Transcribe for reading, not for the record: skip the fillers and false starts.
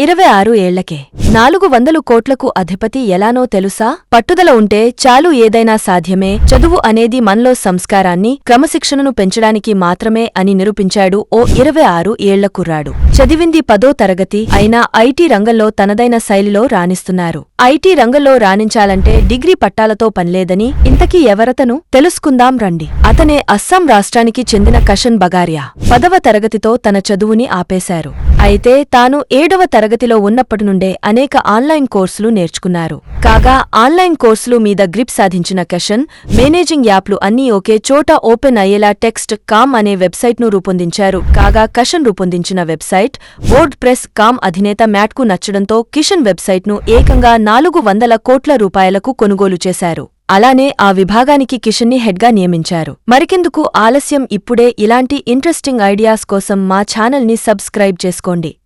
26 ఏళ్లకే 400 కోట్లకు అధిపతి ఎలానో తెలుసా? పట్టుదల ఉంటే చాలు, ఏదైనా సాధ్యమే. చదువు అనేది మనలో సంస్కారాన్ని, క్రమశిక్షణను పెంచడానికి మాత్రమే అని నిరూపించాడు ఓ 26 ఏళ్ల కుర్రాడు. చదివింది 10వ తరగతి అయినా ఐటీ రంగంలో తనదైన శైలిలో రాణిస్తున్నారు. ఐటీ రంగంలో రాణించాలంటే డిగ్రీ పట్టాలతో పనిలేదని, ఇంతకీ ఎవరతను? తెలుసుకుందాం రండి. అతనే అస్సాం రాష్ట్రానికి చెందిన కషన్ బగారియా. 10వ తరగతితో తన చదువుని ఆపేశారు. అయితే తాను 7వ తరగతిలో ఉన్నప్పటి నుండే అనేక ఆన్లైన్ కోర్సులు నేర్చుకున్నారు. కాగా ఆన్లైన్ కోర్సులు మీద గ్రిప్ సాధించిన కషన్ మేనేజింగ్ యాప్లు అన్నీ ఒకే చోట ఓపెన్ అయ్యేలా టెక్స్ట్ కామ్ అనే వెబ్సైట్ను రూపొందించారు. కాగా కషన్ రూపొందించిన వెబ్సైట్ వర్డ్ ప్రెస్ కామ్ అధినేత మ్యాట్కు నచ్చడంతో కిషన్ వెబ్సైట్ను ఏకంగా 400 కోట్ల రూపాయలకు కొనుగోలు చేశారు. అలానే ఆ విభాగానికి కిషన్ని హెడ్గా నియమించారు. మరికెందుకు ఆలస్యం, ఇప్పుడే ఇలాంటి ఇంట్రెస్టింగ్ ఐడియాస్ కోసం మా ఛానల్ని సబ్స్క్రైబ్ చేసుకోండి.